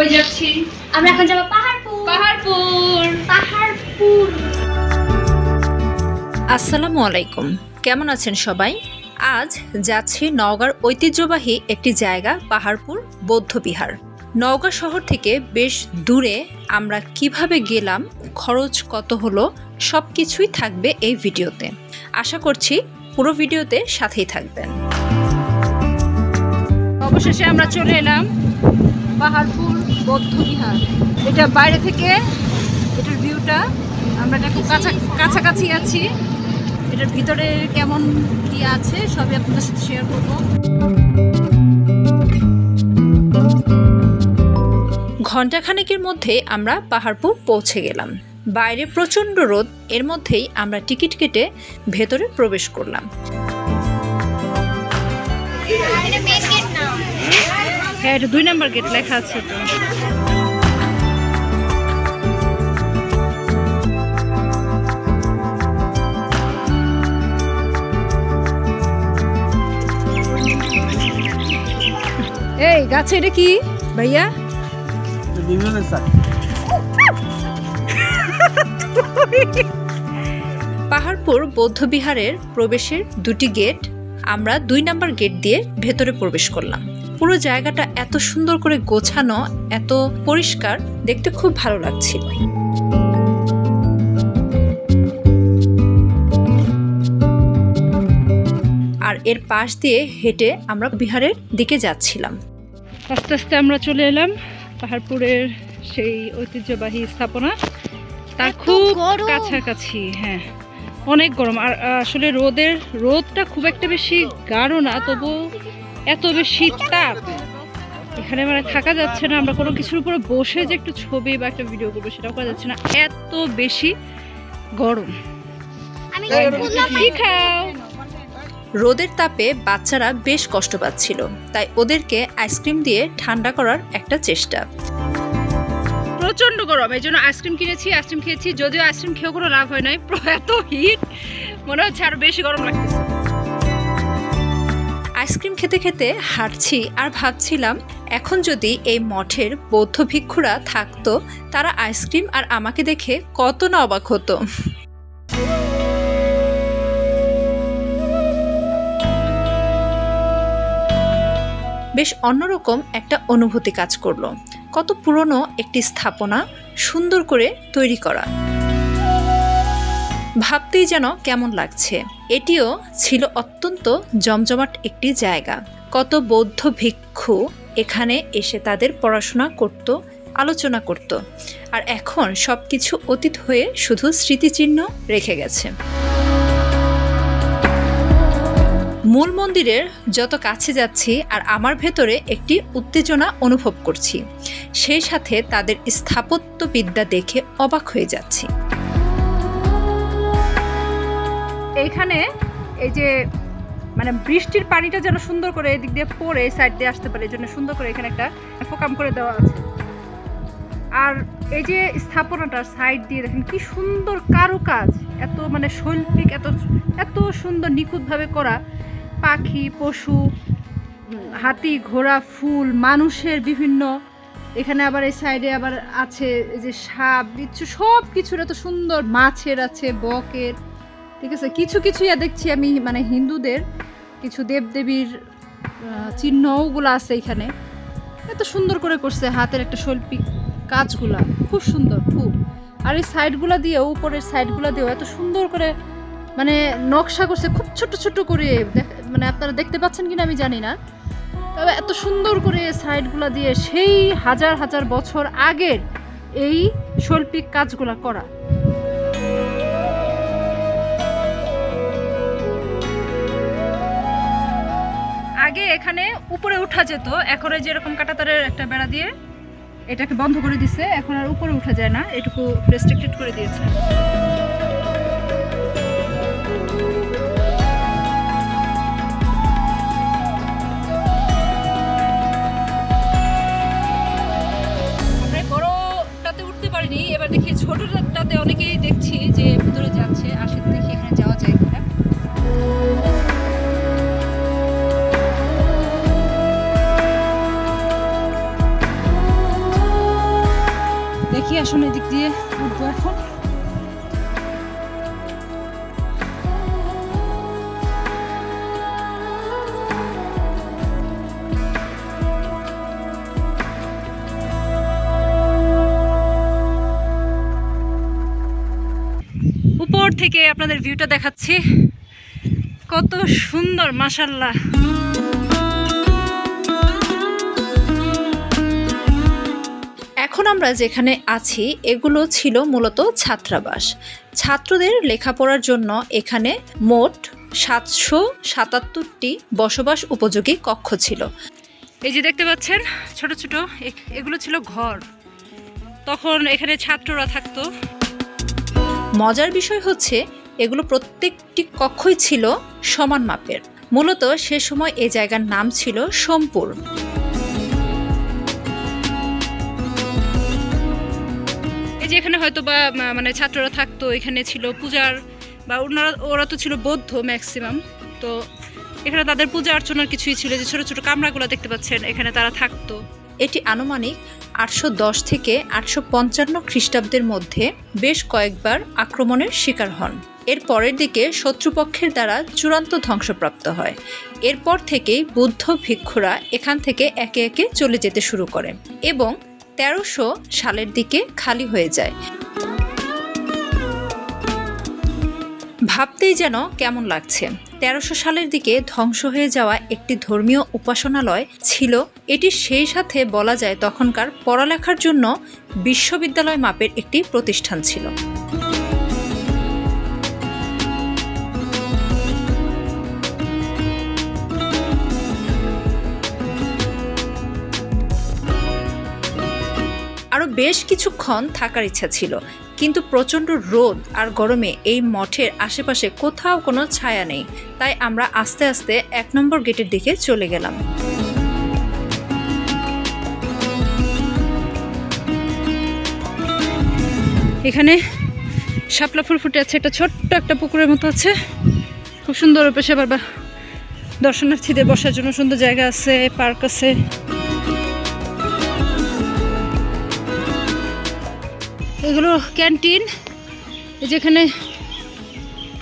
কই যাচ্ছি? আমরা এখন যাব পাহাড়পুর। পাহাড়পুর। পাহাড়পুর। আসসালামু আলাইকুম, কেমন আছেন সবাই? আজ যাচ্ছি নওগাঁর ঐতিহ্যবাহী একটি জায়গা পাহাড়পুর বৌদ্ধবিহার। নওগাঁ শহর থেকে বেশ দূরে আমরা কিভাবে গেলাম, খরচ কত হলো, সব কিছুই থাকবে এই ভিডিওতে। আশা করছি পুরো ভিডিওতে সাথেই থাকবেন। অবশেষে আমরা চলে এলাম পাহাড়পুর বৌদ্ধবিহার। এটা বাইরে থেকে এটার ভিউটা, আমরা একটু কাছাকাছি আছি। এটার ভিতরে কেমন কি আছে সবই আপনাদের সাথে শেয়ার করব। ঘণ্টাখানেকের মধ্যে আমরা পাহাড়পুর পৌঁছে গেলাম। বাইরে প্রচণ্ড রোদ, এর মধ্যেই আমরা টিকিট কেটে ভেতরে প্রবেশ করলাম। হ্যাঁ, এটা 2 নম্বর গেট লেখা আছে তো। এই গাছে এটা কি ভাইয়া? পাহাড়পুর বৌদ্ধবিহারের প্রবেশের 2টি গেট, আমরা 2 নম্বর গেট দিয়ে ভেতরে প্রবেশ করলাম। পুরো জায়গাটা এত সুন্দর করে গোছানো, এত পরিষ্কার, দেখতে খুব ভালো লাগছিল। আর এর পাশ দিয়ে হেঁটে আমরা বিহারের দিকে যাচ্ছিলাম। আস্তে আস্তে আমরা চলে এলাম পাহাড়পুরের সেই ঐতিহ্যবাহী স্থাপনা, তার খুব কাছাকাছি। হ্যাঁ, অনেক গরম। আর আসলে রোদটা খুব একটা বেশি গাঢ় না, তবু এত বেশি তাপ এখানে মানে থাকা যাচ্ছে না। আমরা কোনো কিছুর উপরে বসে যে একটু ছবি বা একটা ভিডিও করবো সেটাও করা যাচ্ছে না, এত বেশি গরম। কি খাও? রোদের তাপে বাচ্চারা বেশ কষ্ট পাচ্ছিল, তাই ওদেরকে আইসক্রিম দিয়ে ঠান্ডা করার একটা চেষ্টা। প্রচন্ড গরম, এই জন্য আইসক্রিম কিনেছি, আইসক্রিম খেয়েছি। যদিও আইসক্রিম খেয়েও কোনো লাভ হয় নাই, এত হিট মনে হচ্ছে আরো বেশি গরম লাগতেছে। আইসক্রিম খেতে খেতে হাঁটছি আর ভাবছিলাম, এখন যদি এই মঠের বৌদ্ধ ভিক্ষুরা থাকতো, তারা আইসক্রিম আর আমাকে দেখে কত না অবাক হতো। বেশ অন্যরকম একটা অনুভূতি কাজ করলো। কত পুরনো একটি স্থাপনা, সুন্দর করে তৈরি করা, ভাবতেই যেন কেমন লাগছে। এটিও ছিল অত্যন্ত জমজমাট একটি জায়গা। কত বৌদ্ধ ভিক্ষু এখানে এসে তাদের পড়াশোনা করত, আলোচনা করত। আর এখন সব কিছু অতীত হয়ে শুধু স্মৃতিচিহ্ন রেখে গেছে। মূল মন্দিরের যত কাছে যাচ্ছি আর আমার ভেতরে একটি উত্তেজনা অনুভব করছি, সেই সাথে তাদের স্থাপত্যবিদ্যা দেখে অবাক হয়ে যাচ্ছি। এইখানে এই যে মানে বৃষ্টির পানিটা যেন সুন্দর করে এদিক দিয়ে পড়ে এই সাইড দিয়ে আসতে পারে, এই জন্য সুন্দর করে এখানে একটা ফোকাম করে দেওয়া আছে। আর এই যে স্থাপনাটার সাইড দিয়ে দেখেন কি সুন্দর কারুকাজ, এত মানে শৈল্পিক, এত সুন্দর নিখুঁতভাবে করা। পাখি, পশু, হাতি, ঘোড়া, ফুল, মানুষের বিভিন্ন, এখানে আবার এই সাইডে আবার আছে এই যে সাপ, বিচ্ছু, সব কিছুর এত সুন্দর, মাছের আছে, বকের, ঠিক আছে। কিছু দেখছি আমি মানে হিন্দুদের কিছু দেবদেবীর চিহ্নগুলো আছে এখানে। এত সুন্দর করে করছে হাতের একটা শৈল্পিক কাজগুলা, খুব সুন্দর খুব। আর এই সাইডগুলা দিয়েও, উপরের সাইডগুলা দিয়েও এত সুন্দর করে মানে নকশা করছে, খুব ছোট ছোট করে। মানে আপনারা দেখতে পাচ্ছেন কিনা আমি জানি না, তবে এত সুন্দর করে সাইডগুলা দিয়ে সেই হাজার হাজার বছর আগের এই শৈল্পিক কাজগুলা করা। আগে এখানে উপরে উঠা যেত, এখন এই যেরকম কাঁটাতারের একটা বেড়া দিয়ে এটাকে বন্ধ করে দিছে, এখন আর উপরে উঠা যায় না, এটুকু রেস্ট্রিক্টেড করে দিয়েছে। বড়টাতে উঠতে পারিনি, এবার দেখি ছোটটাতে অনেকেই দেখছি যে ভিতরে যাচ্ছে। আসে দেখি এখানে যাওয়া যায় কিনা। আসলে এদিক দিয়ে উঠবো এখন। উপর থেকে আপনাদের ভিউটা দেখাচ্ছি, কত সুন্দর মাশাআল্লাহ। এখন আমরা যেখানে আছি এগুলো ছিল মূলত ছাত্রাবাস। ছাত্রদের লেখাপড়ার জন্য এখানে মোট 777টি বসবাস উপযোগী কক্ষ ছিল। এই যে দেখতে পাচ্ছেন ছোট ছোট এগুলো ছিল ঘর, তখন এখানে ছাত্ররা থাকতো। মজার বিষয় হচ্ছে এগুলো প্রত্যেকটি কক্ষই ছিল সমান মাপের। মূলত সে সময় এই জায়গার নাম ছিল সোমপুর। এই যে এখানে হয়তো বা মানে ছাত্ররা থাকতো, এখানে ছিল পূজার বা ওরা তো ছিল বৌদ্ধ ম্যাক্সিমাম, তো এখানে তাদের পূজা অর্চনার কিছুই ছিল। যে ছোট ছোট কামরাগুলো দেখতে পাচ্ছেন এখানে তারা থাকতো। এটি আনুমানিক 810 থেকে 855 খ্রিস্টাব্দের মধ্যে বেশ কয়েকবার আক্রমণের শিকার হন। এর পরের দিকে শত্রুপক্ষের দ্বারা চূড়ান্ত ধ্বংসপ্রাপ্ত হয়। এরপর থেকেই বুদ্ধ ভিক্ষুরা এখান থেকে একে একে চলে যেতে শুরু করে এবং 1300 সালের দিকে খালি হয়ে যায়। ভাবতেই যেন কেমন লাগছে। 1300 সালের দিকে ধ্বংস হয়ে যাওয়া একটি ধর্মীয় উপাসনালয় ছিল এটি, সেই সাথে বলা যায় তখনকার পড়ালেখার জন্য বিশ্ববিদ্যালয় মাপের একটি প্রতিষ্ঠান ছিল। আরও বেশ কিছুক্ষণ থাকার ইচ্ছা ছিল, কিন্তু প্রচণ্ড রোদ আর গরমে এই মঠের আশেপাশে কোথাও কোনো ছায়া নেই। তাই আমরা আস্তে আস্তে 1 নম্বর গেটের দিকে চলে গেলাম। এখানে শাপলা ফুল ফুটে আছে, একটা ছোট্ট একটা পুকুরের মতো আছে, খুব সুন্দর। পেশে আবার দর্শনার্থীদের বসার জন্য সুন্দর জায়গা আছে, পার্ক আছে। এগুলো ক্যান্টিন, যেখানে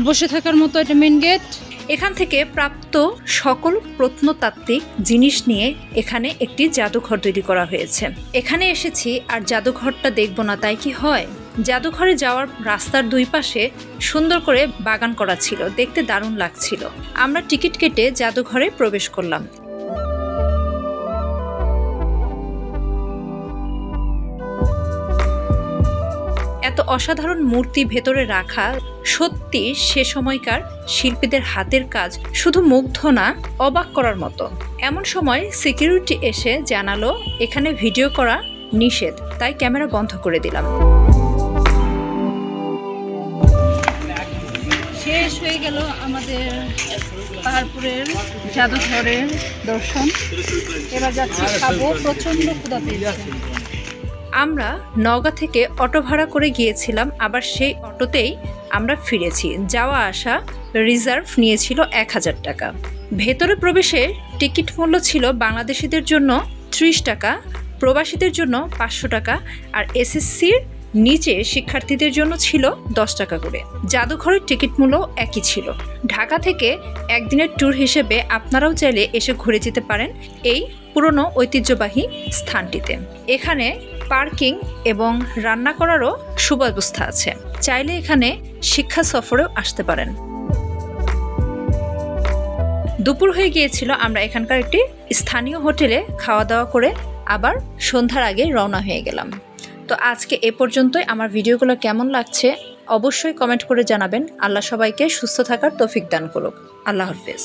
বসে থাকার মতো একটা মেন গেট। এখান থেকে প্রাপ্ত সকল প্রত্নতাত্ত্বিক জিনিস নিয়ে এখানে একটি জাদুঘর তৈরি করা হয়েছে। এখানে এসেছি আর জাদুঘরটা দেখব না তাই কি হয়? জাদুঘরে যাওয়ার রাস্তার দুই পাশে সুন্দর করে বাগান করা ছিল, দেখতে দারুণ লাগছিল। আমরা টিকিট কেটে জাদুঘরে প্রবেশ করলাম। এত অসাধারণ মূর্তি ভেতরে রাখা, সত্যি সে সময়কার শিল্পীদের হাতের কাজ, শুধু মুগ্ধ না, অবাক করার মতো। এমন সময় সিকিউরিটি এসে জানালো এখানে ভিডিও করা নিষেধ, তাই ক্যামেরা বন্ধ করে দিলাম। শেষ হয়ে গেল আমাদের পাহাড়পুরের জাদুঘরের দর্শন। এবার যাচ্ছি খাবো, প্রচন্ড ক্ষুধা পেয়েছে। আমরা নওগাঁ থেকে অটো ভাড়া করে গিয়েছিলাম, আবার সেই অটোতেই আমরা ফিরেছি। যাওয়া আসা রিজার্ভ নিয়েছিল 1000 টাকা। ভেতরে প্রবেশের টিকিট মূল্য ছিল বাংলাদেশিদের জন্য 30 টাকা, প্রবাসীদের জন্য 500 টাকা, আর এসএসসির নিচে শিক্ষার্থীদের জন্য ছিল 10 টাকা করে। জাদুঘরের টিকিট মূল্য একই ছিল। ঢাকা থেকে একদিনের ট্যুর হিসেবে আপনারাও চাইলে এসে ঘুরে যেতে পারেন এই পুরনো ঐতিহ্যবাহী স্থানটিতে। এখানে পার্কিং এবং রান্না করারও সুব্যবস্থা আছে, চাইলে এখানে শিক্ষা সফরেও আসতে পারেন। দুপুর হয়ে গিয়েছিল, আমরা এখানকার একটি স্থানীয় হোটেলে খাওয়া দাওয়া করে আবার সন্ধ্যার আগে রওনা হয়ে গেলাম। তো আজকে এ পর্যন্তই। আমার ভিডিওগুলো কেমন লাগছে অবশ্যই কমেন্ট করে জানাবেন। আল্লাহ সবাইকে সুস্থ থাকার তৌফিক দান করুক। আল্লাহ হাফেজ।